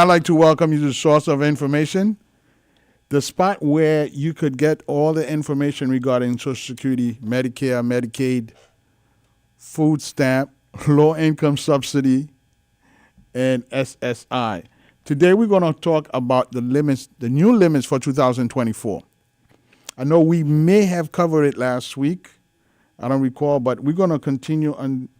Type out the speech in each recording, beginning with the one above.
I'd like to welcome you to the Source of Information, the spot where you could get all the information regarding Social Security, Medicare, Medicaid, food stamp, low income subsidy, and SSI. Today we're going to talk about the limits, the new limits for 2024. I know we may have covered it last week. I don't recall, but we're going to continue on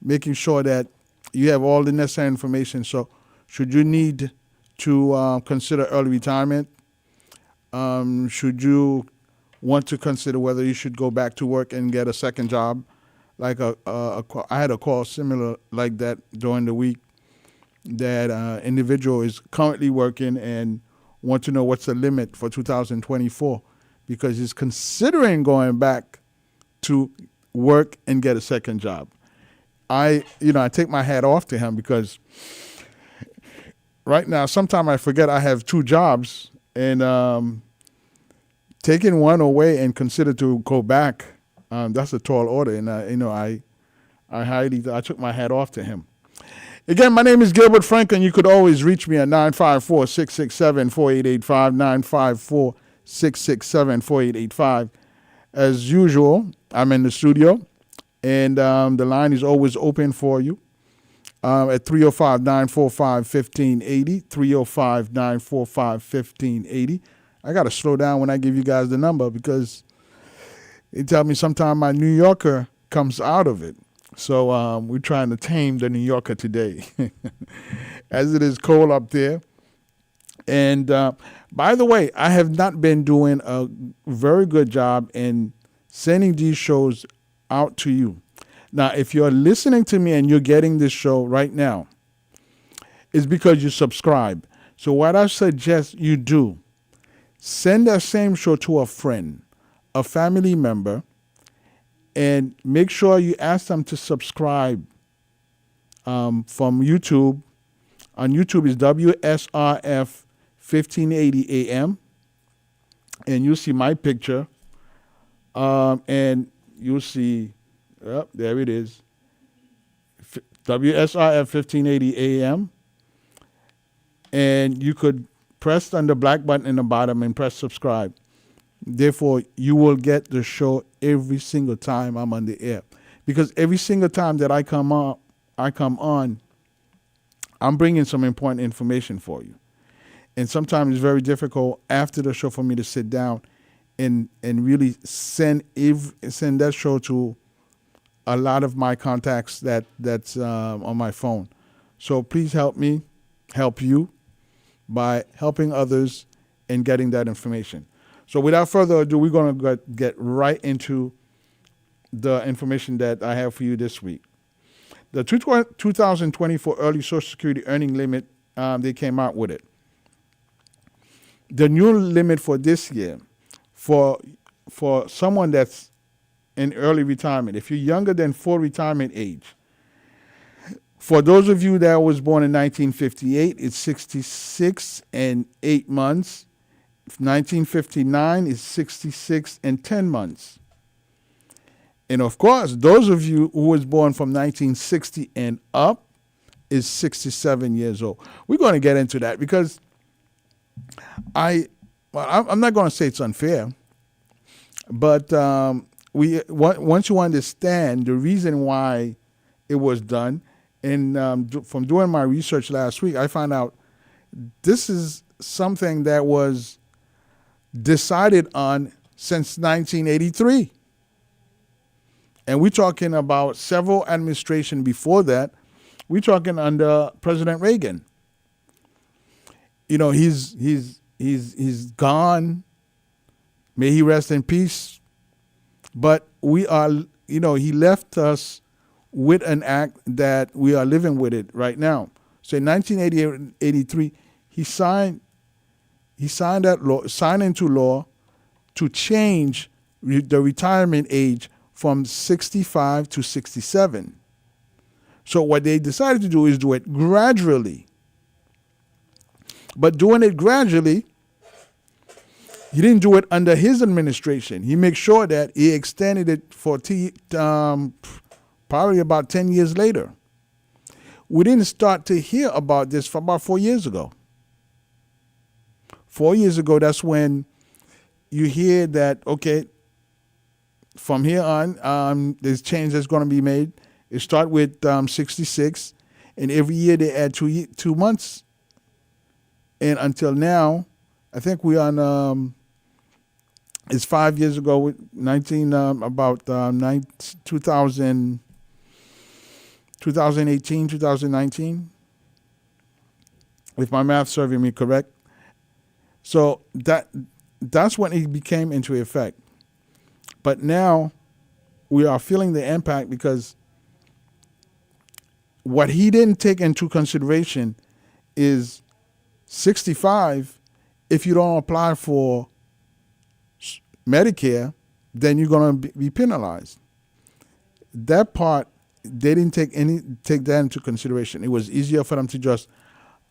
making sure that you have all the necessary information. So should you need to consider early retirement, should you want to consider whether you should go back to work and get a second job, like I had a call similar like that during the week, that individual is currently working and want to know what's the limit for 2024 because he's considering going back to work and get a second job. I take my hat off to him because right now, sometimes I forget I have two jobs, and taking one away and consider to go back, that's a tall order. And I took my hat off to him. Again, my name is Gilbert Frank, and you could always reach me at 954-667-4885, 954-667-4885. As usual, I'm in the studio, and the line is always open for you at 305-945-1580, 305-945-1580. I got to slow down when I give you guys the number because they tell me sometimes my New Yorker comes out of it. So we're trying to tame the New Yorker today as it is cold up there. And by the way, I have not been doing a very good job in sending these shows out to you. Now, if you're listening to me and you're getting this show right now, it's because you subscribe. So what I suggest you do, send that same show to a friend, a family member, and make sure you ask them to subscribe from YouTube. On YouTube is WSRF 1580 AM, and you'll see my picture, and you'll see, there it is, WSRF 1580 AM, and you could press on the black button in the bottom and press subscribe. Therefore, you will get the show every single time I'm on the air. Because every single time that I come on, I'm bringing some important information for you. And sometimes it's very difficult after the show for me to sit down and really send that show to a lot of my contacts that's on my phone. So please help me help you by helping others and getting that information. So without further ado, we're going to get right into the information that I have for you this week. The 2024 early Social Security earning limit, they came out with it. The new limit for this year, for someone that's in early retirement, if you're younger than full retirement age, for those of you that was born in 1958, it's 66 and 8 months. 1959 is 66 and 10 months. And of course, those of you who was born from 1960 and up is 67 years old. We're going to get into that because I'm not going to say it's unfair, but once you understand the reason why it was done, and from doing my research last week, I found out this is something that was decided on since 1983. And we're talking about several administrations before that. We're talking under President Reagan. He's gone. May he rest in peace. But we are, he left us with an act that we are living with it right now. So in 1983, he signed into law to change the retirement age from 65 to 67. So what they decided to do is do it gradually. But doing it gradually, he didn't do it under his administration. He made sure that he extended it for probably about 10 years later. We didn't start to hear about this for about 4 years ago. 4 years ago, that's when you hear that, okay, from here on, there's change that's going to be made. It start with 66, and every year they add 2 months. And until now, I think we on, it's 5 years ago, with 2018, 2019, if my math serving me correct. So that's when it became into effect. But now we are feeling the impact because what he didn't take into consideration is 65. If you don't apply for Medicare, then you're going to be penalized. That part, they didn't take that into consideration. It was easier for them to just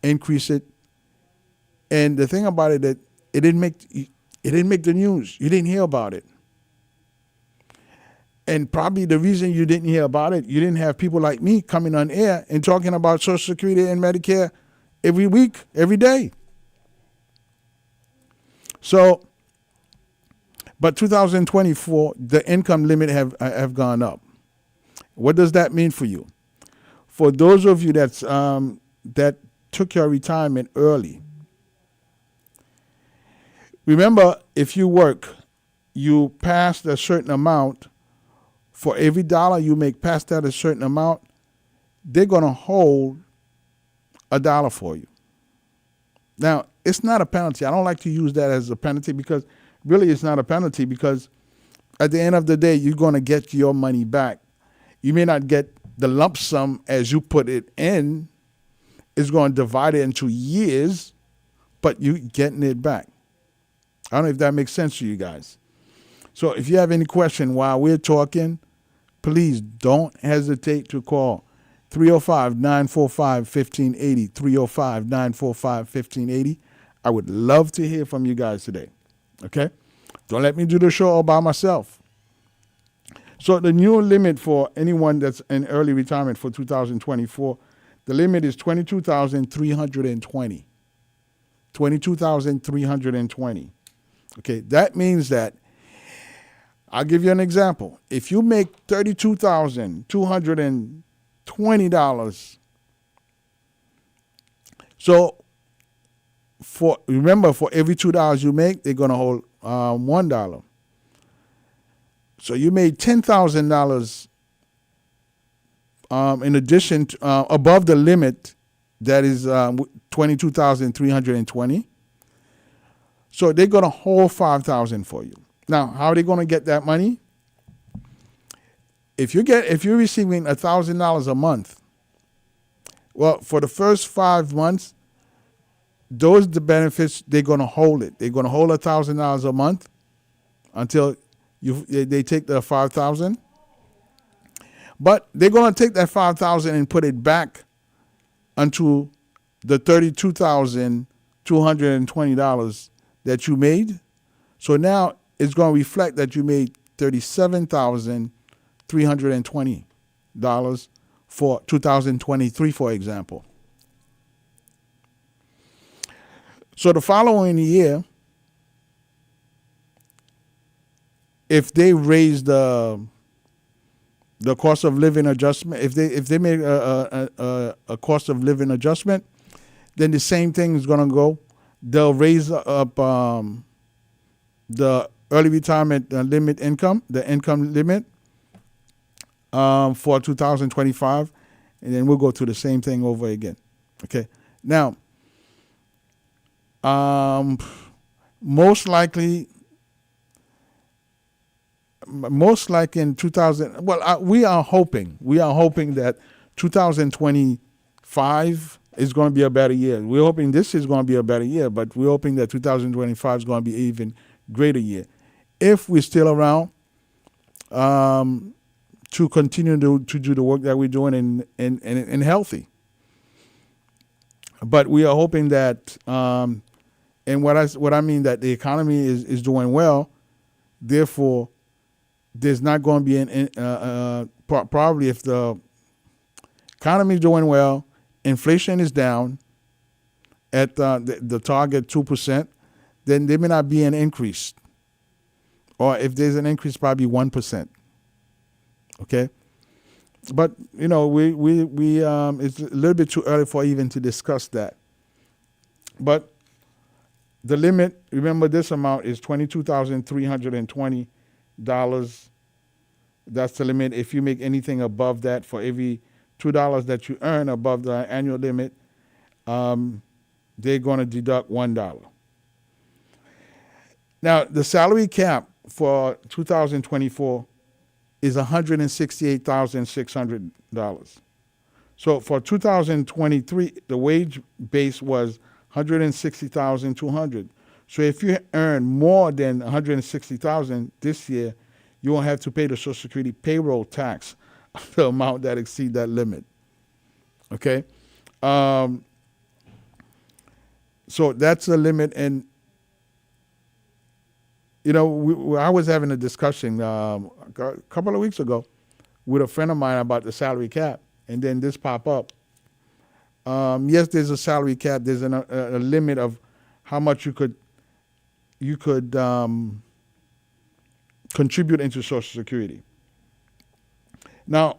increase it. And the thing about it, that it didn't make the news. You didn't hear about it. And probably the reason you didn't hear about it, you didn't have people like me coming on air and talking about Social Security and Medicare every week, every day. So, but 2024, the income limit have gone up. What does that mean for you? For those of you that took your retirement early, remember, if you work, you passed a certain amount. For every dollar you make past that a certain amount, they're going to hold $1 for you. Now, it's not a penalty. I don't like to use that as a penalty because really it's not a penalty, because at the end of the day, you're going to get your money back. You may not get the lump sum as you put it in. It's going to divide it into years, but you're getting it back. I don't know if that makes sense to you guys. So if you have any question while we're talking, please don't hesitate to call 305-945-1580, 305-945-1580. I would love to hear from you guys today, okay? Don't let me do the show all by myself. So the new limit for anyone that's in early retirement for 2024, the limit is $22,320. $22,320. Okay, that means that, I'll give you an example. If you make $32,220, so remember, for every $2 you make, they're going to hold $1. So you made $10,000 in addition to, above the limit that is $22,320. So they're going to hold $5,000 for you. Now, how are they going to get that money? If you're receiving $1,000 a month, well, for the first 5 months, those the benefits, they're going to hold it. They're going to hold $1,000 a month until they take the $5,000. But they're going to take that $5,000 and put it back onto the $32,220 that you made. So now it's going to reflect that you made $37,320 for 2023, for example. So the following year, if they raise the cost of living adjustment, if they make a cost of living adjustment, then the same thing is going to go. They'll raise up the early retirement limit income, the income limit for 2025, and then we'll go through the same thing over again. Okay. Now, most likely in 2000. Well, we are hoping that 2025 is going to be a better year. We're hoping this is going to be a better year, but we're hoping that 2025 is going to be even greater year if we're still around to continue to do the work that we're doing and healthy. But we are hoping that, and what I mean that the economy is doing well, therefore there's not going to be probably if the economy is doing well, inflation is down at the target 2%, then there may not be an increase. Or if there's an increase, probably 1%. Okay? But, you know, we it's a little bit too early for even to discuss that. But the limit, remember this amount is $22,320. That's the limit. If you make anything above that, for every $2 that you earn above the annual limit, they're going to deduct $1. Now, the salary cap for 2024 is $168,600. So for 2023, the wage base was $160,200. So if you earn more than $160,000 this year, you won't have to pay the Social Security payroll tax, the amount that exceeds that limit. Okay, so that's the limit. And you know, I was having a discussion a couple of weeks ago with a friend of mine about the salary cap, and then this pop up. Yes, there's a salary cap. There's a limit of how much you could contribute into Social Security. Now,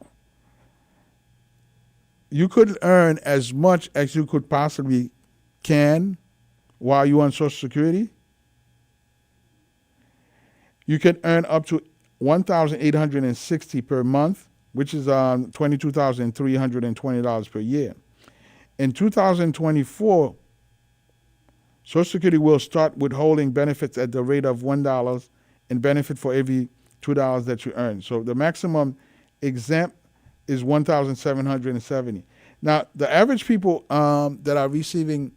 you could earn as much as you could possibly can while you're on Social Security. You can earn up to $1,860 per month, which is $22,320 per year. In 2024, Social Security will start withholding benefits at the rate of $1 in benefit for every $2 that you earn. So the maximum exempt is $1,770. Now, the average people that are receiving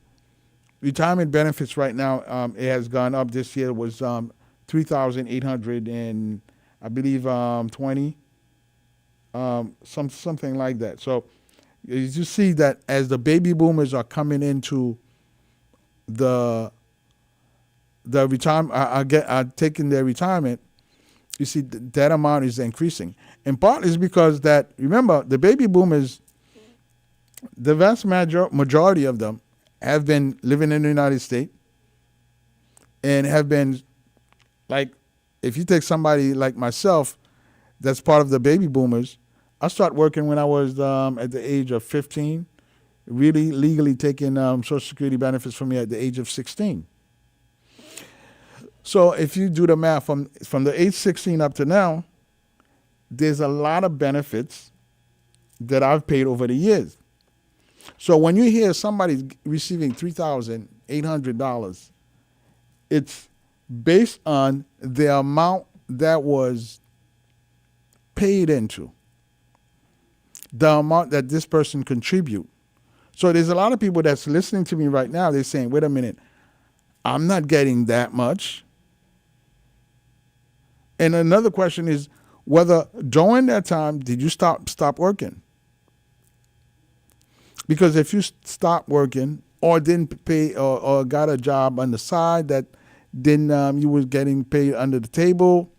retirement benefits right now, it has gone up this year, was $3,800 and I believe 20, something like that. So you see that as the baby boomers are coming into the retirement, are taking their retirement, you see that amount is increasing. And part is because that, remember, the baby boomers, the vast majority of them have been living in the United States and have been, like, if you take somebody like myself that's part of the baby boomers, I started working when I was at the age of 15, really legally taking Social Security benefits from me at the age of 16. So if you do the math from the age 16 up to now, there's a lot of benefits that I've paid over the years. So when you hear somebody receiving $3,800, it's based on the amount that was paid into, the amount that this person contribute. So there's a lot of people that's listening to me right now. They're saying, wait a minute, I'm not getting that much. And another question is whether during that time, did you stop working? Because if you stopped working or didn't pay or got a job on the side that then you was getting paid under the table,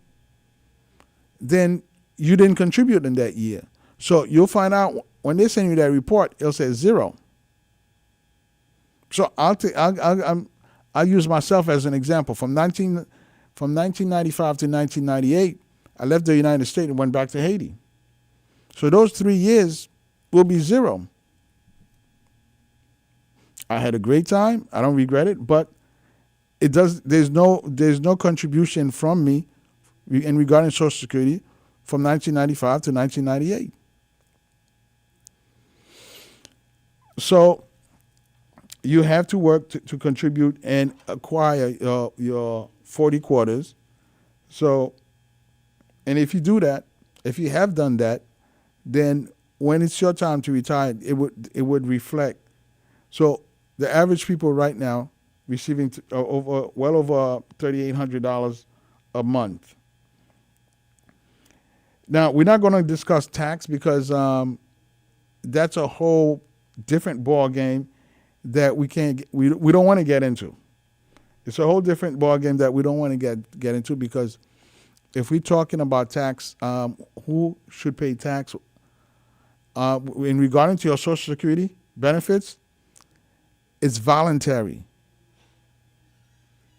then you didn't contribute in that year. So you'll find out when they send you that report, it'll say 0. So I'll use myself as an example. From 1995 to 1998, I left the United States and went back to Haiti. So those 3 years will be 0. I had a great time. I don't regret it, but it does. There's no contribution from me in regarding Social Security from 1995 to 1998. So you have to work to contribute and acquire your 40 quarters. So, and if you do that, if you have done that, then when it's your time to retire, it would reflect. So the average people right now receiving well over $3,800 a month. Now, we're not going to discuss tax because that's a whole different ball game that we don't want to get into. It's a whole different ball game that we don't want to get into, because if we're talking about tax, who should pay tax in regarding to your Social Security benefits? It's voluntary.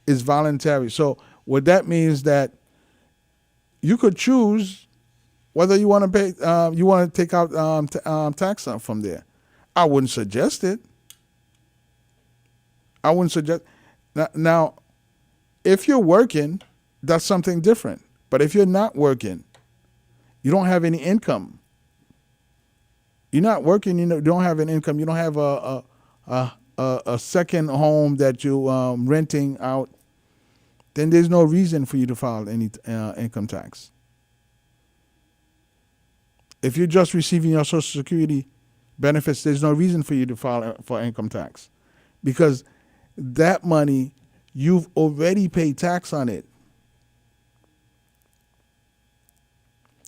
It's voluntary. So what that means that you could choose whether you want to pay, you want to take out tax from there. I wouldn't suggest it. I wouldn't suggest. Now, if you're working, that's something different. But if you're not working, you don't have any income. You're not working. You don't have an income. You don't have a second home that you're renting out. Then there's no reason for you to file any income tax. If you're just receiving your Social Security benefits, there's no reason for you to file for income tax, because that money, you've already paid tax on it.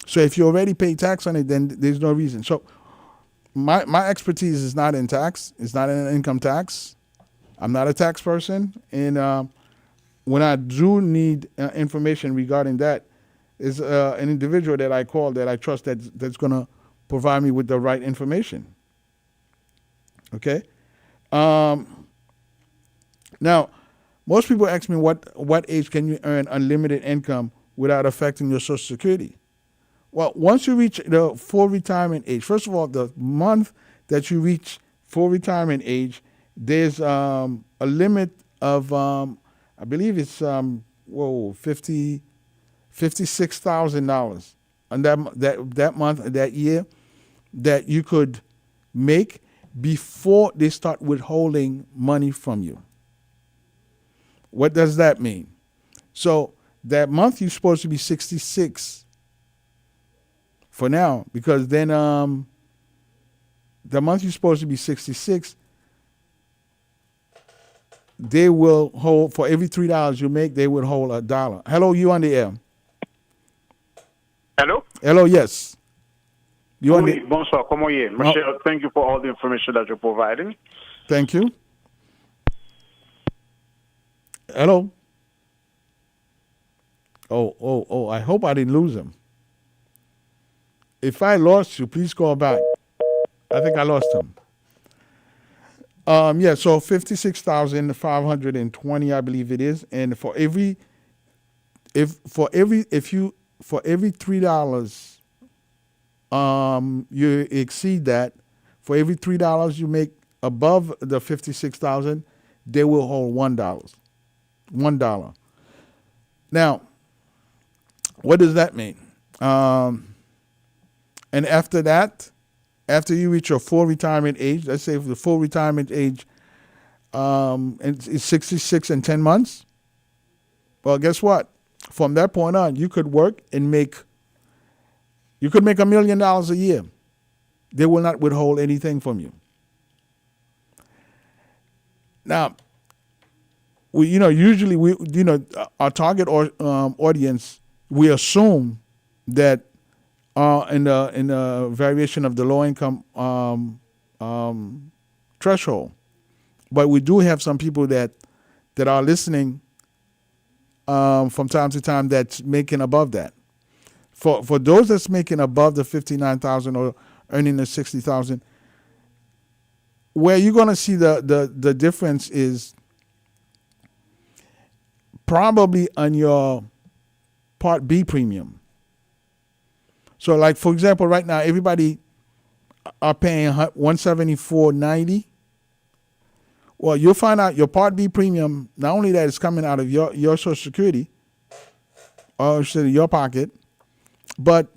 So if you already paid tax on it, then there's no reason. So my expertise is not in tax. It's not in income tax. I'm not a tax person. And when I do need information regarding that, is an individual that I call that I trust that's going to provide me with the right information. Okay? Now, most people ask me what age can you earn unlimited income without affecting your Social Security? Well, once you reach the full retirement age, first of all, the month that you reach full retirement age, there's a limit of, I believe it's $56,000 on that month, that year, that you could make before they start withholding money from you. What does that mean? So that month you're supposed to be 66 for now, because then the month you're supposed to be 66, they will hold, for every $3 you make, they would hold $1. Hello, you on the air? Hello? Hello, yes. You on the... Bonsoir, comment est? Michelle, thank you for all the information that you're providing. Thank you. Hello? Oh, I hope I didn't lose him. If I lost you, please call back. I think I lost him. Yeah, so 56,520, I believe it is. And for every $3 you exceed that, for every $3 you make above the 56,000, they will hold $1. $1. Now, what does that mean? And after that, after you reach your full retirement age, let's say the full retirement age is 66 and 10 months. Well, guess what? From that point on, you could work and you could make $1 million a year. They will not withhold anything from you. Now, usually our target audience, we assume that in the variation of the low income threshold, but we do have some people that are listening from time to time that's making above that. For those that's making above the 59,000 or earning the 60,000, where you're going to see the difference is probably on your Part B premium. So, like, for example, right now, everybody are paying $174.90. Well, you'll find out your Part B premium, not only that it's coming out of your Social Security, or instead of your pocket, but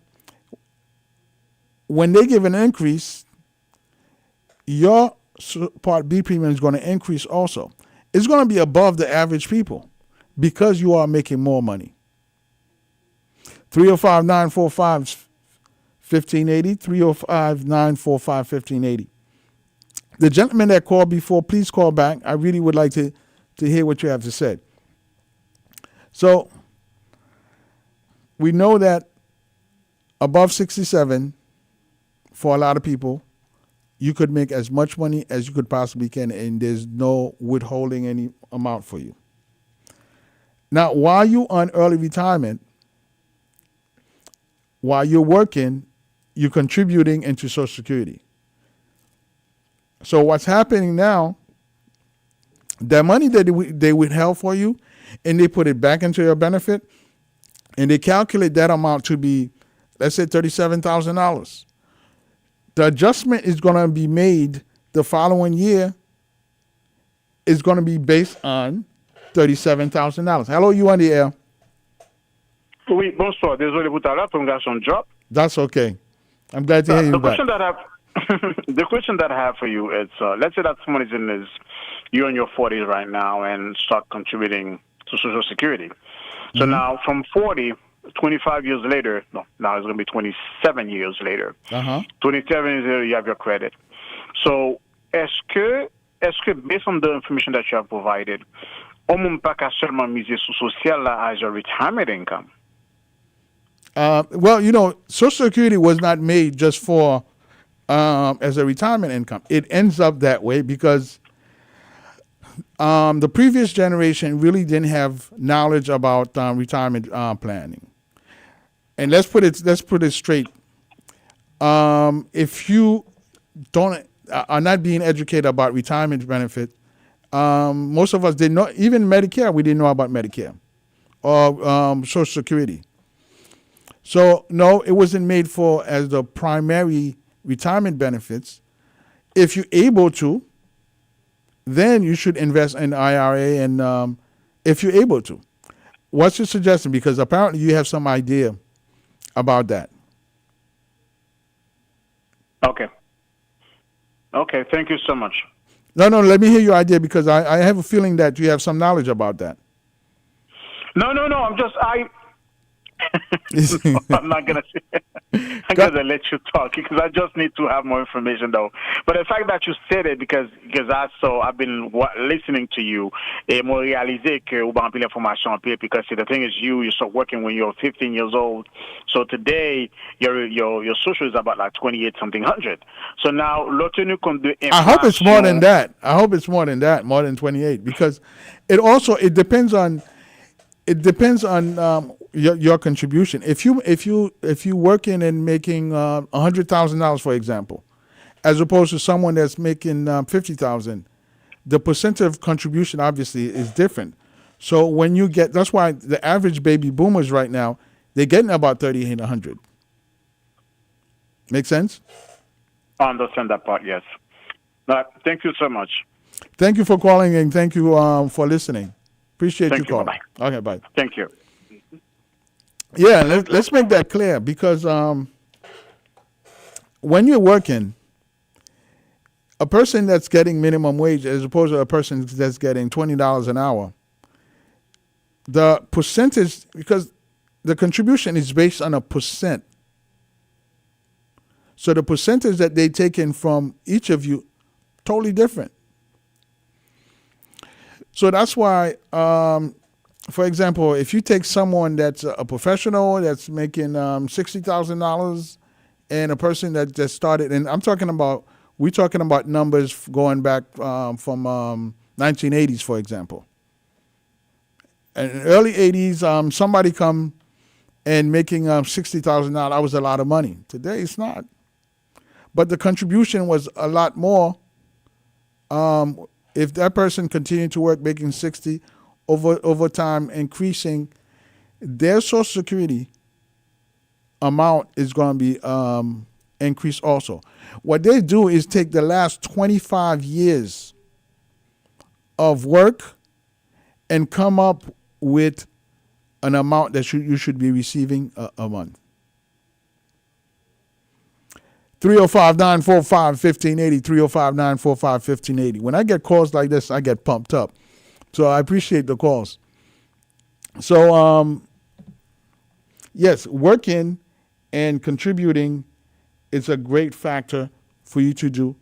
when they give an increase, your Part B premium is going to increase also. It's going to be above the average people because you are making more money. 305-945 1580, 305-945-1580. The gentleman that called before, please call back. I really would like to hear what you have to say. So we know that above 67, for a lot of people, you could make as much money as you could possibly can, and there's no withholding any amount for you. Now, while you're on early retirement, while you're working, you're contributing into Social Security. So what's happening now, that money that they withheld for you, and they put it back into your benefit, and they calculate that amount to be, let's say, $37,000. The adjustment is going to be made the following year. Is going to be based on $37,000. Hello, you on the air? Oui, bonsoir. Désolé pour tout à l'heure, pour me gars son job. That's okay. I'm glad to hear you The back. question that I have, the question that I have for you is, let's say that someone is in his, you're in your 40s right now and start contributing to Social Security. So now from 40, 25 years later, no, now it's going to be 27 years later. 27 years later, you have your credit. So, est-ce que based on the information that you have provided, on ne peut pas seulement miser sur social as your retirement income? Well, you know, Social Security was not made just for as a retirement income. It ends up that way because the previous generation really didn't have knowledge about retirement planning. And let's put it straight. If you are not being educated about retirement benefit, most of us didn't know. Even Medicare, we didn't know about Medicare or Social Security. So no, it wasn't made for as the primary retirement benefits. If you're able to, then you should invest in IRA, and if you're able to. What's your suggestion? Because apparently you have some idea about that. Okay, thank you so much. No, let me hear your idea because I have a feeling that you have some knowledge about that. No, I'm not gonna say. I'm gonna let you talk because I just need to have more information though. But the fact that you said it because I've been listening to you, et moi réalisé que vous avez l'information because the thing is you start working when you're 15 years old. So today your social is about like 28 something hundred. So now tenu compte de inflation. I hope it's more than that. More than 28 because it depends on. It depends on your contribution. If you working and making $100,000, for example, as opposed to someone that's making $50,000, the percentage of contribution obviously is different. So when you get, that's why the average baby boomers right now, they're getting about $3,800. Make sense? I understand that part. Yes. Thank you so much. Thank you for calling and thank you for listening. Appreciate you calling. Bye-bye. Okay, bye. Thank you. Yeah, let's make that clear because when you're working, a person that's getting minimum wage as opposed to a person that's getting $20 an hour, the percentage, because the contribution is based on a percent. So the percentage that they take in from each of you, totally different. So that's why, for example, if you take someone that's a professional that's making $60,000 and a person that just started, and we're talking about numbers going back from 1980s, for example. In the early 80s, somebody come and making $60,000, that was a lot of money. Today it's not. But the contribution was a lot more. If that person continued to work making 60 over time, increasing, their Social Security amount is going to be increased also. What they do is take the last 25 years of work and come up with an amount that you should be receiving a month. 305-945-1580, 305-945-1580. When I get calls like this, I get pumped up. So I appreciate the calls. So, yes, working and contributing is a great factor for you to do.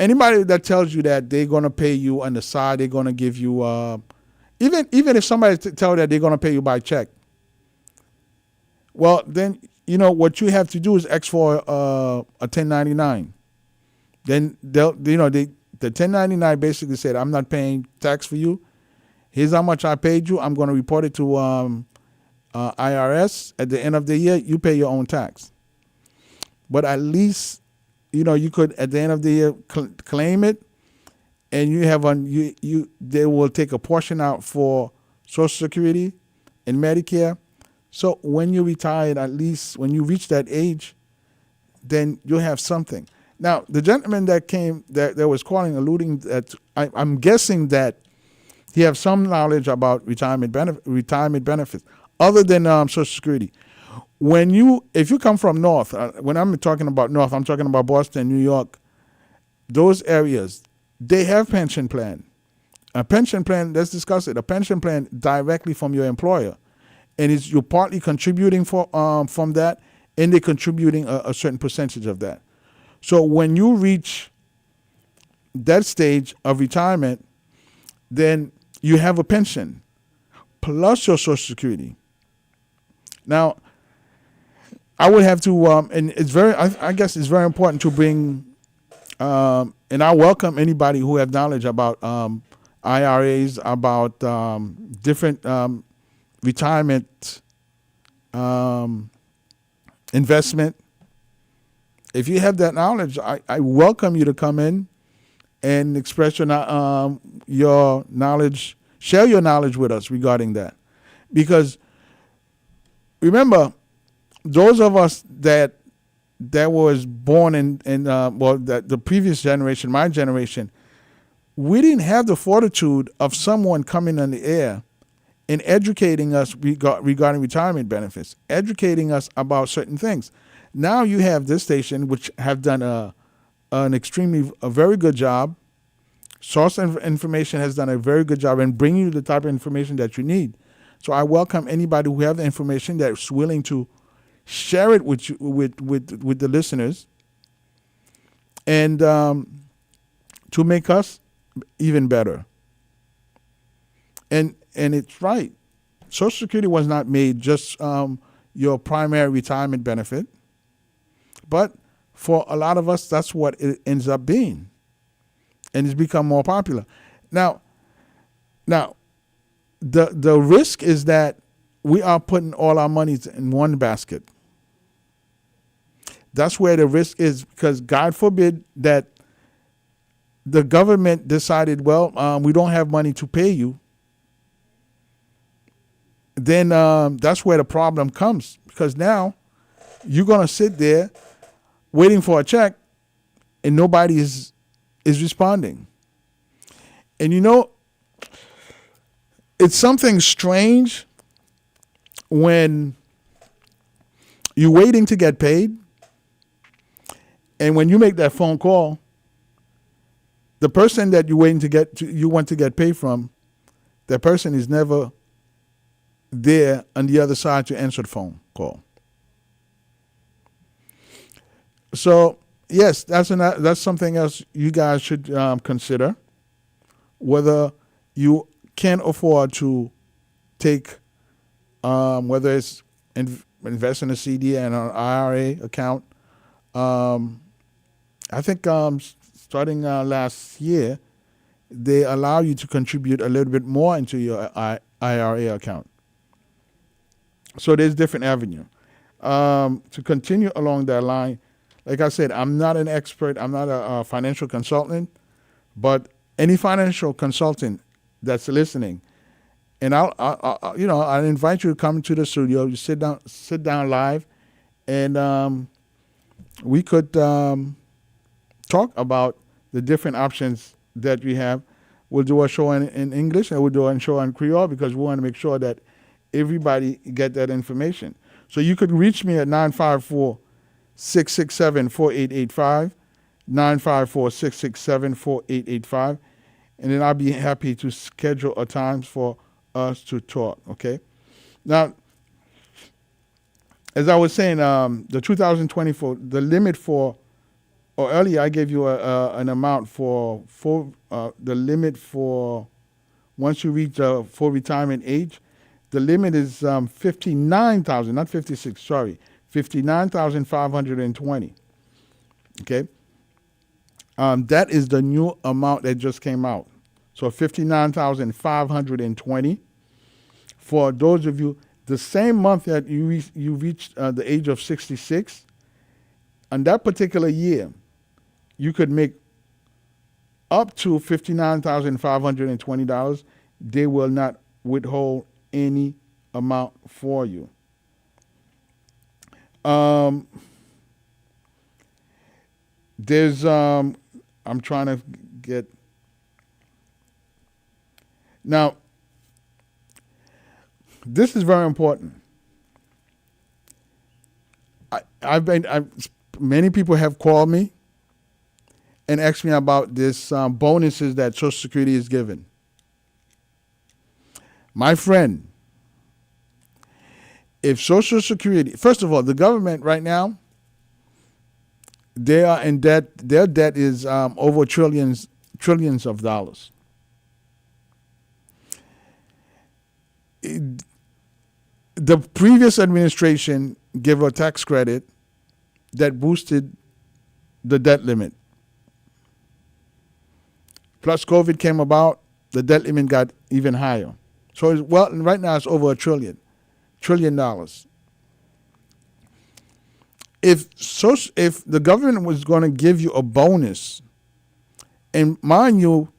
Anybody that tells you that they're going to pay you on the side, they're going to give you, even if somebody tell you that they're going to pay you by check, well, then, you know, what you have to do is ask for a 1099. Then the 1099 basically said, I'm not paying tax for you. Here's how much I paid you. I'm going to report it to IRS. At the end of the year, you pay your own tax. But at least, you know, you could, at the end of the year, claim it and you have on you they will take a portion out for Social Security and Medicare. So when you retire, at least when you reach that age, then you'll have something. Now, the gentleman that came that was calling, alluding that I'm guessing that he has some knowledge about retirement benefits other than Social Security. If you come from North, when I'm talking about North, I'm talking about Boston, New York, those areas, they have pension plan. A pension plan, let's discuss it. A pension plan directly from your employer, and you're partly contributing from that, and they're contributing a certain percentage of that. So when you reach that stage of retirement, then you have a pension plus your Social Security. Now, I would have to, and it's I guess it's very important to bring, and I welcome anybody who have knowledge about IRAs, about different retirement investment. If you have that knowledge, I welcome you to come in and express your knowledge, share your knowledge with us regarding that. Because remember, those of us that was born in the previous generation, my generation, we didn't have the fortitude of someone coming on the air and educating us regarding retirement benefits, educating us about certain things. Now you have this station, which have done a very good job. Source of Information has done a very good job in bringing you the type of information that you need. So I welcome anybody who have the information that's willing to share it with you, with the listeners, and to make us even better. And it's right. Social Security was not made just your primary retirement benefit, but for a lot of us, that's what it ends up being, and it's become more popular. Now, the risk is that we are putting all our money in one basket. That's where the risk is, because God forbid that the government decided, we don't have money to pay you. Then that's where the problem comes, because now you're going to sit there waiting for a check and nobody is responding. And it's something strange when you're waiting to get paid, and when you make that phone call, the person that you want to get paid from, that person is never there on the other side to answer the phone call. So yes, that's something else you guys should consider, whether you can afford to take, whether it's invest in a CD and an IRA account. I think starting last year, they allow you to contribute a little bit more into your IRA account. So there's different avenue. To continue along that line, like I said, I'm not an expert. I'm not a financial consultant, but any financial consultant that's listening, and I invite you to come to the studio. You sit down live, and we could talk about the different options that we have. We'll do a show in English, and we'll do a show in Creole, because we want to make sure that everybody get that information. So you could reach me at 954-667-4885, 954-667-4885, and then I'll be happy to schedule a time for us to talk, okay? Now, as I was saying, the 2024, the limit earlier I gave you an amount for the limit for once you reach full retirement age. The limit is 59,000, not 56. Sorry, 59,520. Okay, that is the new amount that just came out. So 59,520 for those of you. The same month that you reached the age of 66, on that particular year, you could make up to $59,520, they will not withhold any amount for you. There's I'm trying to get now. This is very important. Many people have called me and asked me about this bonuses that Social Security is giving. My friend, if Social Security, first of all, the government right now, they are in debt. Their debt is over trillions of dollars. The previous administration gave a tax credit that boosted the debt limit. Plus COVID came about, the debt limit got even higher. So right now it's over $1 trillion. If the government was going to give you a bonus, and mind you,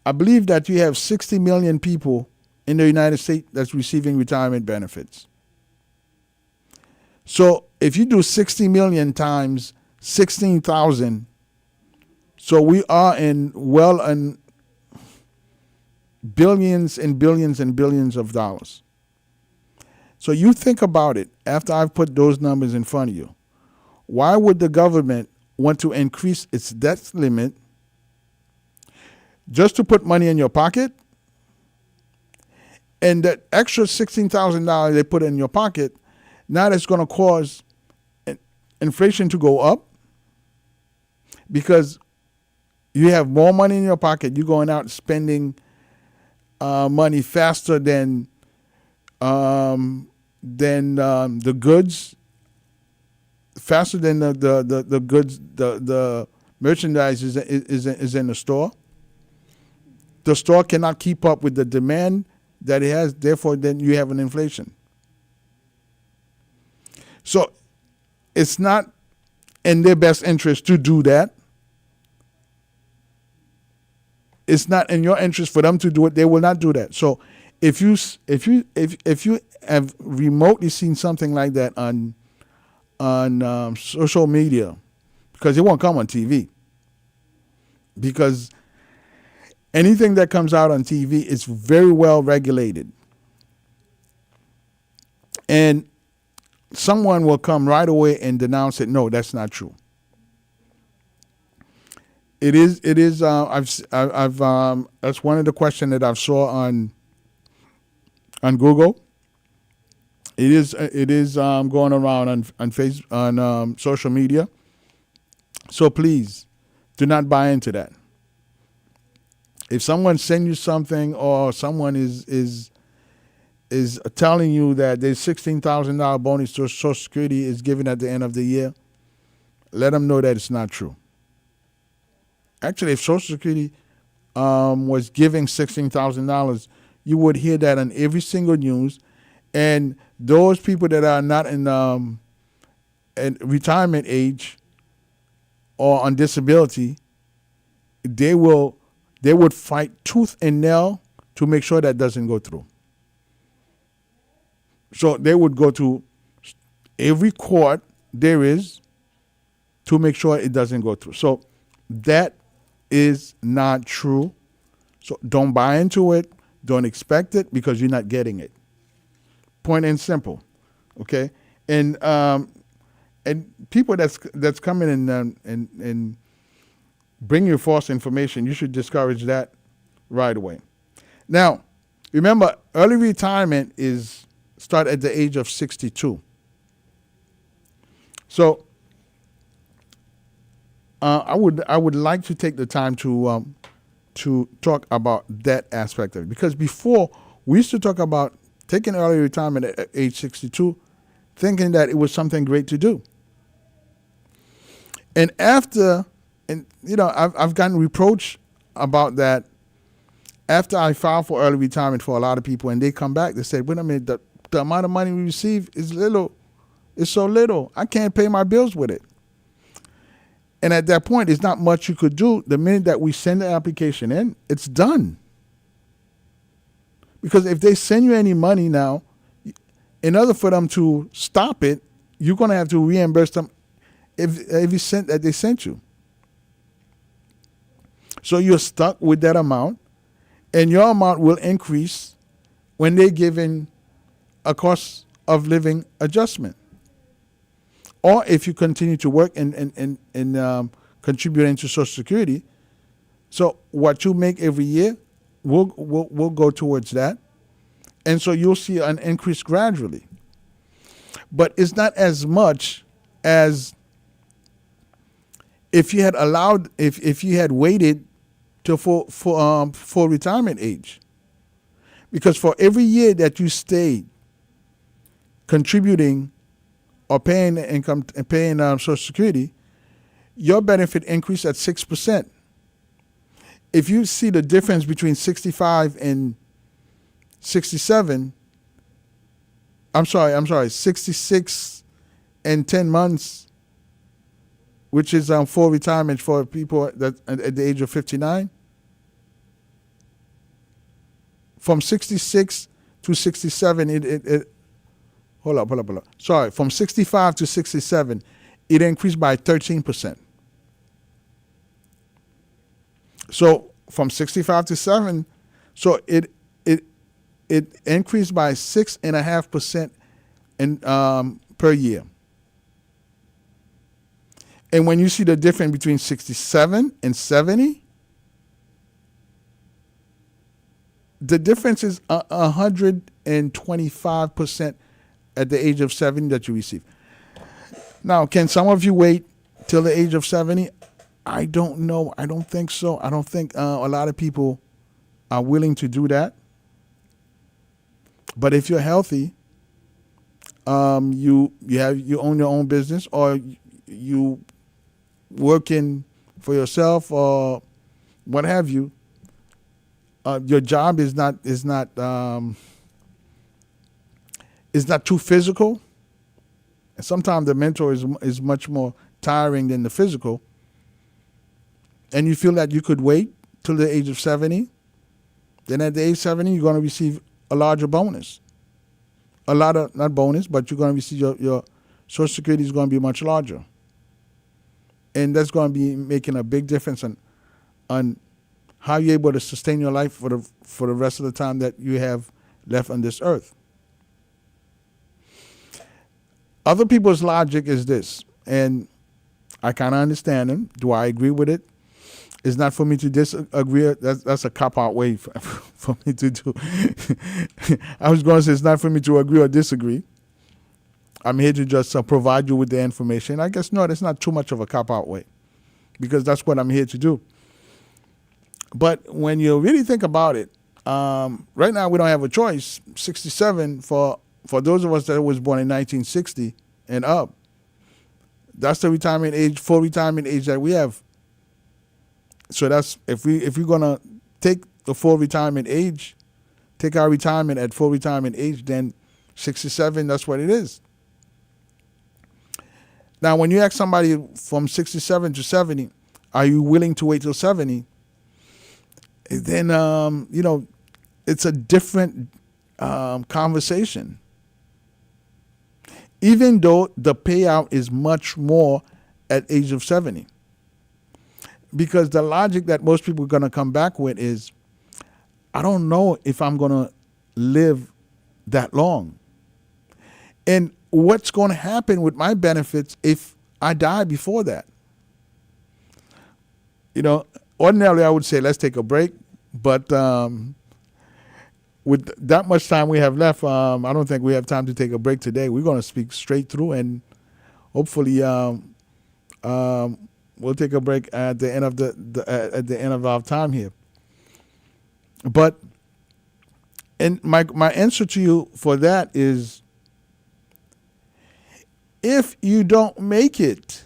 I believe that you have 60 million people in the United States that's receiving retirement benefits. So if you do 60 million times 16,000, so we are in billions and billions and billions of dollars. So you think about it after I've put those numbers in front of you. Why would the government want to increase its debt limit just to put money in your pocket? And that extra $16,000 they put in your pocket, now that's going to cause inflation to go up because you have more money in your pocket. You're going out spending money faster than the goods, faster than the goods, the merchandise is in the store. The store cannot keep up with the demand that it has. Therefore, then you have an inflation. So it's not in their best interest to do that. It's not in your interest for them to do it. They will not do that. So if you have remotely seen something like that on social media, because it won't come on TV, because anything that comes out on TV is very well regulated, and someone will come right away and denounce it. No, that's not true. It is. I've that's one of the questions that I've saw on Google. It is going around on Facebook, on social media. So please, do not buy into that. If someone sends you something, or someone is telling you that there's $16,000 bonus to Social Security is given at the end of the year, let them know that it's not true. Actually, if Social Security was giving $16,000, you would hear that on every single news, and those people that are not in retirement age or on disability, they would fight tooth and nail to make sure that doesn't go through. So they would go to every court there is to make sure it doesn't go through. So that is not true. So don't buy into it. Don't expect it, because you're not getting it. Point and simple. Okay? And people that's coming in and bring you false information, you should discourage that right away. Now, remember, early retirement start at the age of 62. So I would like to take the time to talk about that aspect of it, because before we used to talk about taking early retirement at age 62, thinking that it was something great to do. And after, I've gotten reproached about that after I filed for early retirement for a lot of people, and they come back, they said, wait a minute, the amount of money we receive is so little. I can't pay my bills with it. And at that point, it's not much you could do. The minute that we send the application in, it's done. Because if they send you any money now, in order for them to stop it, you're going to have to reimburse them if you sent that they sent you. So you're stuck with that amount, and your amount will increase when they give in a cost of living adjustment. Or if you continue to work and contributing to Social Security, so what you make every year will go towards that, and so you'll see an increase gradually. But it's not as much as if you had allowed, if you had waited till for retirement age, because for every year that you stay contributing or paying income and paying Social Security, your benefit increased at 6%. If you see the difference between 65 and 67, 66 and 10 months, which is full retirement for people that at the age of 59. From 66 to 67, it hold up. Sorry, from 65 to 67, it increased by 13%. So from 65 to 7, so it increased by 6.5% per year. And when you see the difference between 67 and 70, the difference is 125% at the age of 70 that you receive. Now, can some of you wait till the age of 70? I don't know. I don't think so. I don't think a lot of people are willing to do that. But if you're healthy, you own your own business, or you working for yourself, or what have you. Your job is not too physical. And sometimes the mental is much more tiring than the physical. And you feel that you could wait till the age of 70. Then at the age of 70, you're going to receive a larger bonus. Not bonus, but you're going to receive your Social Security is going to be much larger. And that's going to be making a big difference on how you're able to sustain your life for the rest of the time that you have left on this earth. Other people's logic is this, and I kind of understand them. Do I agree with it? It's not for me to disagree. That's a cop-out way for me to do. I was going to say it's not for me to agree or disagree. I'm here to just provide you with the information. I guess, no, that's not too much of a cop-out way, because that's what I'm here to do. But when you really think about it, right now we don't have a choice. 67 for those of us that was born in 1960 and up, that's the retirement age, full retirement age that we have. So that's if we're gonna take the full retirement age, take our retirement at full retirement age, then 67, that's what it is. Now, when you ask somebody from 67 to 70, are you willing to wait till 70? Then it's a different conversation. Even though the payout is much more at age of 70. Because the logic that most people are going to come back with is, I don't know if I'm going to live that long. And what's going to happen with my benefits if I die before that? Ordinarily I would say, let's take a break. But with that much time we have left, I don't think we have time to take a break today. We're going to speak straight through, and hopefully we'll take a break at the end of at the end of our time here. But and my answer to you for that is, if you don't make it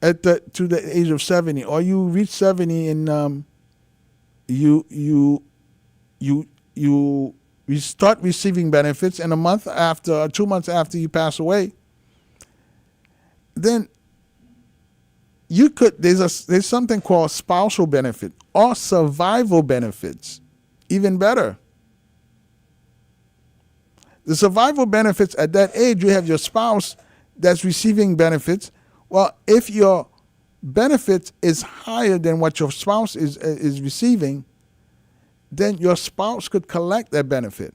to the age of 70, or you reach 70 and you start receiving benefits, and a month after, or 2 months after you pass away, then there's something called spousal benefit or survival benefits. Even better. The survival benefits at that age, you have your spouse that's receiving benefits. Well, if your benefits is higher than what your spouse is receiving, then your spouse could collect that benefit.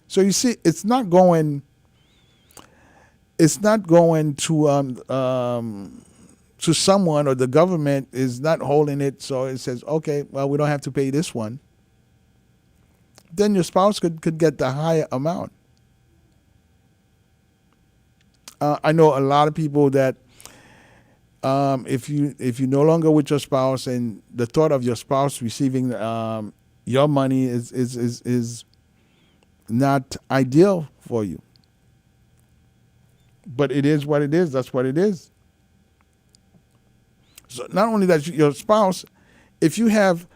So you see, it's not going to someone, or the government is not holding it. So it says, okay, well, we don't have to pay this one. Then your spouse could get the higher amount. I know a lot of people that if you no longer with your spouse, and the thought of your spouse receiving your money is not ideal for you. But it is what it is. That's what it is. So not only that, your spouse, if you have,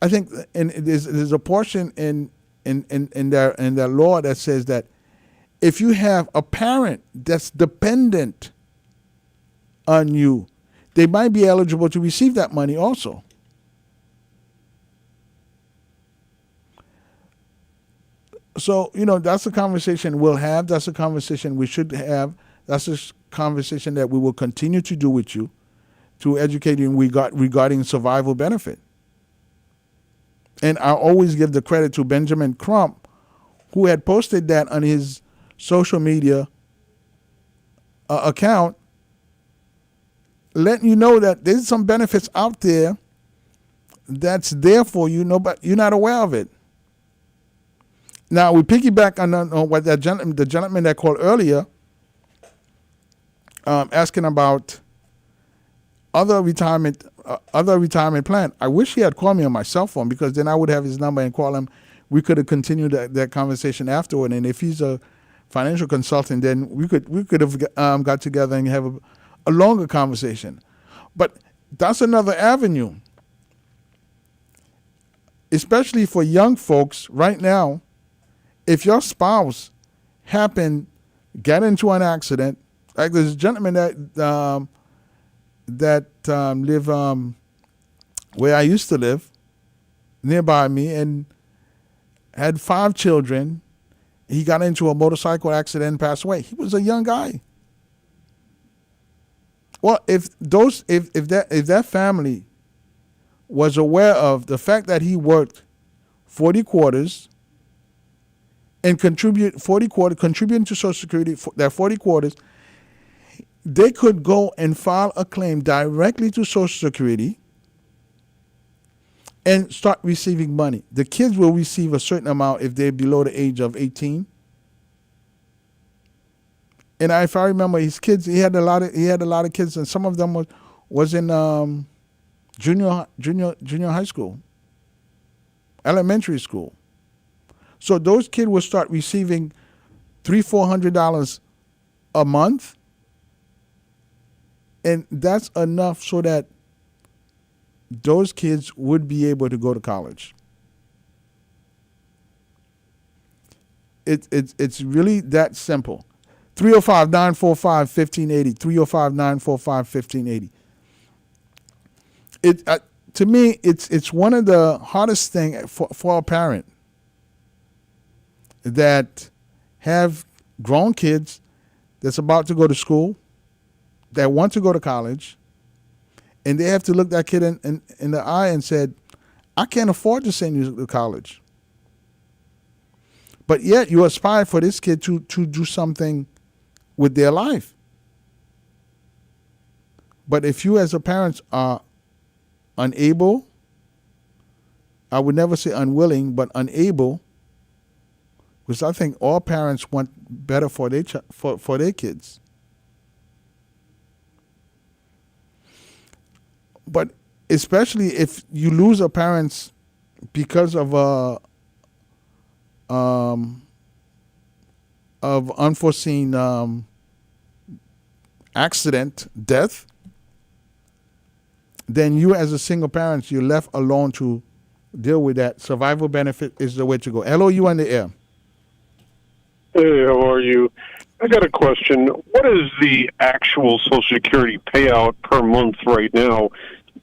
I think, and there's a portion in their law that says that if you have a parent that's dependent on you, they might be eligible to receive that money also. So, that's a conversation we'll have. That's a conversation we should have. That's a conversation that we will continue to do with you, to educate you regarding survival benefit. And I always give the credit to Benjamin Crump, who had posted that on his social media account, letting you know that there's some benefits out there that's there for you, but you're not aware of it. Now, we piggyback on what the gentleman that called earlier, asking about other retirement plan. I wish he had called me on my cell phone, because then I would have his number and call him. We could have continued that conversation afterward. And if he's a financial consultant, then we could have got together and have a longer conversation. But that's another avenue, especially for young folks right now. If your spouse get into an accident, like this gentleman that live where I used to live, nearby me, and had 5 children. He got into a motorcycle accident and passed away. He was a young guy. Well, if that family was aware of the fact that he worked 40 quarters and contributing to Social Security for that 40 quarters, they could go and file a claim directly to Social Security and start receiving money. The kids will receive a certain amount if they're below the age of 18. And if I remember, his kids, he had a lot of kids, and some of them was in junior high school, elementary school. So those kids will start receiving $300-400 a month, and that's enough so that those kids would be able to go to college. It's really that simple. 305-945-1580. 305-945-1580. To me, it's one of the hardest thing for a parent that have grown kids that's about to go to school, that want to go to college, and they have to look that kid in the eye and said, I can't afford to send you to college. But yet you aspire for this kid to do something with their life. But if you as a parent are unable, I would never say unwilling, but unable, because I think all parents want better for their kids. But especially if you lose a parent because of unforeseen accident, death, then you as a single parent, you're left alone to deal with that. Survival benefit is the way to go. Hello, you on the air. Hey, how are you? I got a question. What is the actual Social Security payout per month right now?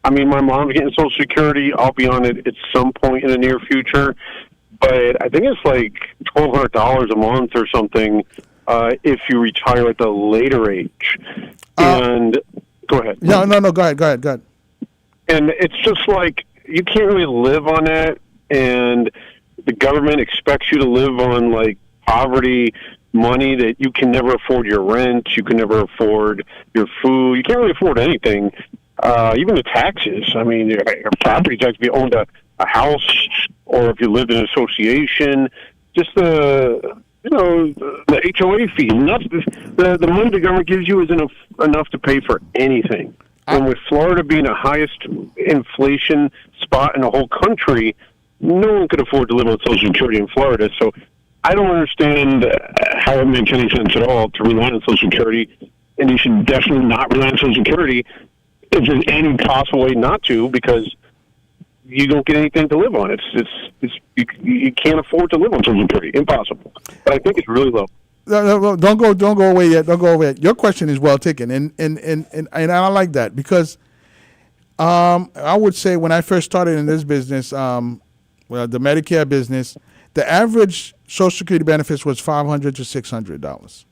I mean, my mom's getting Social Security. I'll be on it at some point in the near future, but I think it's like $1,200 a month or something if you retire at the later age. And go ahead. No. Go ahead. And it's just like you can't really live on that, and the government expects you to live on like poverty money that you can never afford your rent, you can never afford your food, you can't really afford anything. Even the taxes. I mean, your property tax if you owned a house or if you lived in an association, just the HOA fee. The money the government gives you isn't enough to pay for anything. And with Florida being the highest inflation spot in the whole country, no one could afford to live on Social Security in Florida. So I don't understand how it makes any sense at all to rely on Social Security, and you should definitely not rely on Social Security if there's any possible way not to, because you don't get anything to live on. You can't afford to live on Social Security. Impossible. But I think it's really low. No, don't go away yet. Don't go away yet. Your question is well taken, and I like that because I would say when I first started in this business, the Medicare business, the average Social Security benefits was $500 to $600.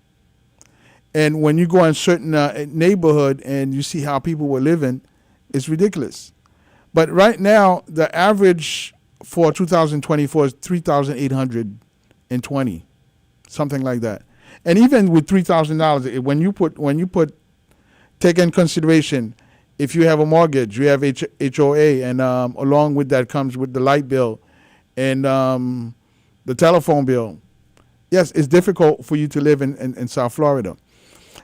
And when you go in certain neighborhood and you see how people were living, it's ridiculous. But right now, the average for 2024 is $3,820, something like that. And even with $3,000, when you put take in consideration, if you have a mortgage, you have HOA, and along with that comes with the light bill and the telephone bill. Yes, it's difficult for you to live in South Florida.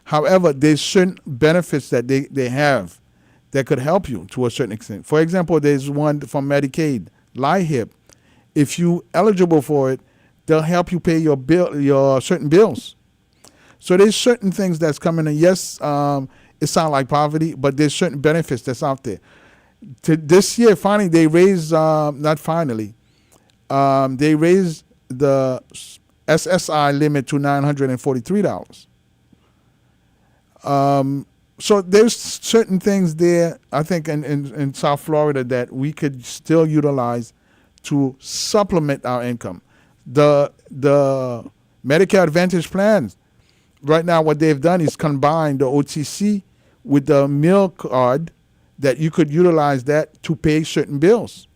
However, there's certain benefits that they have that could help you to a certain extent. For example, there's one from Medicaid, LIHIP. If you're eligible for it, they'll help you pay your certain bills. So there's certain things that's coming in. Yes, it sounds like poverty, but there's certain benefits that's out there. This year, finally, they raised, not finally, they raised the SSI limit to $943. So there's certain things there, I think, in South Florida that we could still utilize to supplement our income. The Medicare Advantage plans, right now what they've done is combine the OTC with the meal card that you could utilize that to pay certain bills.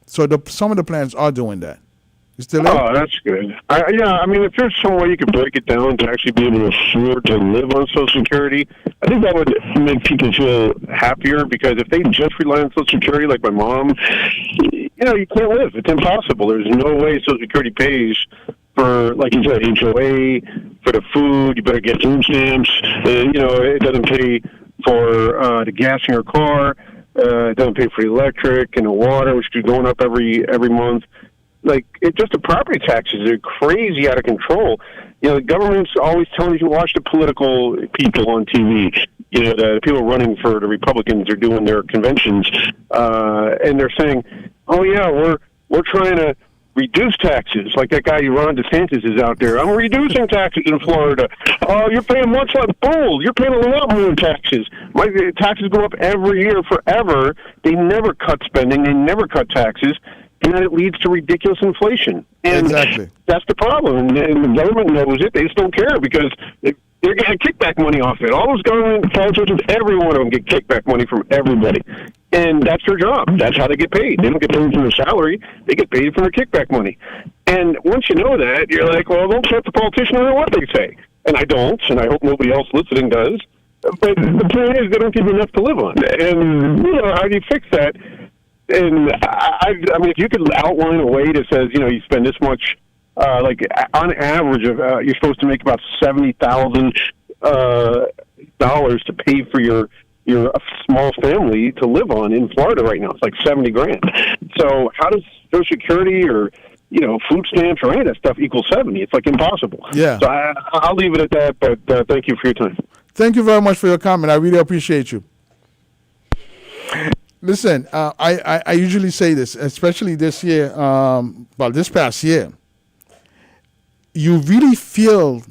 So some of the plans are doing that. You still there? Oh, that's good. I mean, if there's some way you could break it down to actually be able to afford to live on Social Security, I think that would make people feel happier, because if they just rely on Social Security, like my mom, you can't live. It's impossible. There's no way Social Security pays for, like you said, HOA, for the food. You better get food stamps. It doesn't pay for the gas in your car. It doesn't pay for the electric and the water, which is going up every month. Like, the property taxes are crazy out of control. The government's always telling you to watch the political people on TV. The people running for the Republicans are doing their conventions, and they're saying, "Oh yeah, we're trying to reduce taxes." Like that guy Ron DeSantis is out there. I'm reducing taxes in Florida. Oh, you're paying much less. Bull. You're paying a lot more in taxes. My taxes go up every year forever. They never cut spending. They never cut taxes. And then it leads to ridiculous inflation. And exactly. That's the problem. And the government knows it. They just don't care, because they're getting kickback money off it. All those government politicians, every one of them get kickback money from everybody. And that's their job. That's how they get paid. They don't get paid from their salary. They get paid from their kickback money. And once you know that, you're like, well, don't trust the politician no matter what they say. And I don't, and I hope nobody else listening does. But the point is, they don't give you enough to live on. And, how do you fix that? And I mean, if you could outline a way that says, you spend this much, like on average, you're supposed to make about $70,000 to pay for your small family to live on in Florida right now. It's like $70,000. So how does Social Security or food stamps or any of that stuff equal 70? It's like impossible. Yeah. So I'll leave it at that. But thank you for your time. Thank you very much for your comment. I really appreciate you. Listen, I usually say this, especially this year, this past year. You really feel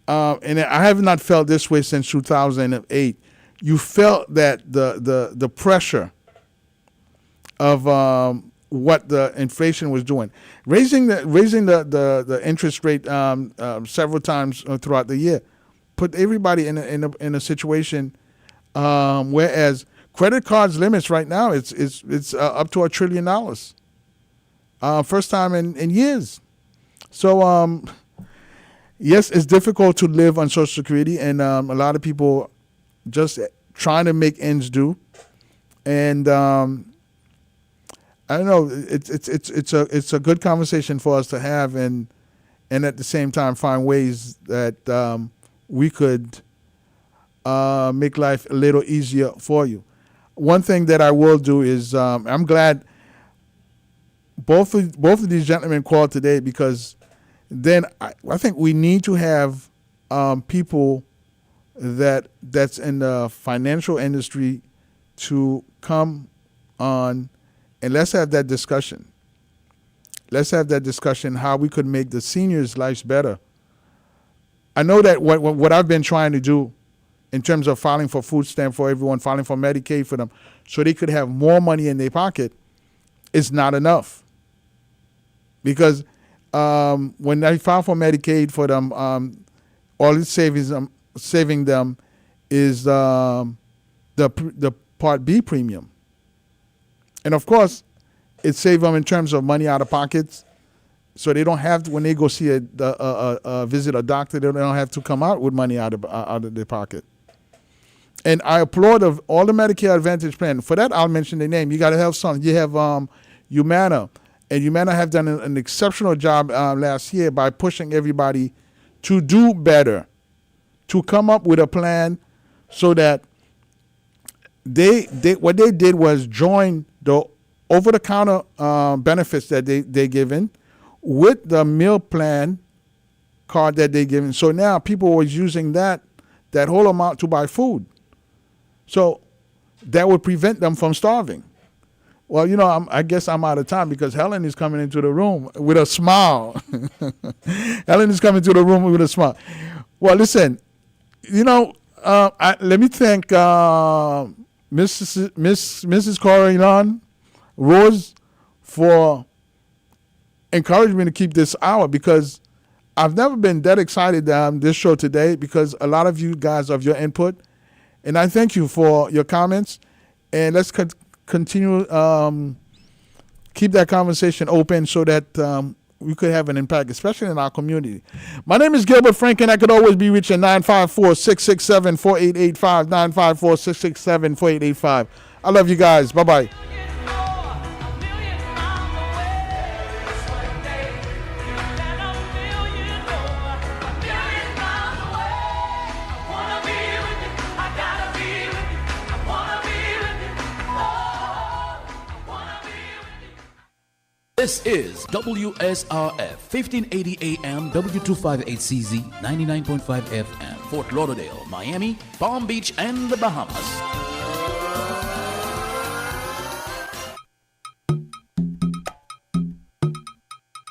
and I have not felt this way since 2008. You felt that the pressure of what the inflation was doing, raising the interest rate several times throughout the year, put everybody in a situation. Whereas credit cards limits right now, it's up to $1 trillion, first time in years. So yes, it's difficult to live on Social Security, and a lot of people just trying to make ends do, and I don't know. It's a good conversation for us to have, and at the same time find ways that we could make life a little easier for you. One thing that I will do is I'm glad both of these gentlemen called today, because then I think we need to have people that's in the financial industry to come on. And let's have that discussion. Let's have that discussion how we could make the seniors' lives better. I know that what I've been trying to do in terms of filing for food stamp for everyone, filing for Medicaid for them, so they could have more money in their pocket, is not enough. Because when I file for Medicaid for them, all it's saving them is the Part B premium. And of course, it saves them in terms of money out of pockets, so they don't have to, when they go see visit a doctor, they don't have to come out with money out of their pocket. And I applaud of all the Medicare Advantage plan. For that, I'll mention the name. You got to have some. You have Humana, and Humana have done an exceptional job last year by pushing everybody to do better, to come up with a plan so that they what they did was join the over-the-counter benefits that they given with the meal plan card that they given. So now people was using that whole amount to buy food. So that would prevent them from starving. Well, I guess I'm out of time because Helen is coming into the room with a smile. Helen is coming to the room with a smile. Well, listen, let me thank Mrs. Corilan Rose for encouraging me to keep this hour, because I've never been that excited this show today because a lot of you guys of your input, and I thank you for your comments, and let's continue keep that conversation open so that we could have an impact, especially in our community. My name is Gilbert Frank, and I could always be reached at 954-667-4885, 954-667-4885. I love you guys. Bye-bye. This is WSRF 1580 AM W258CZ 99.5 FM, Fort Lauderdale, Miami, Palm Beach, and the Bahamas.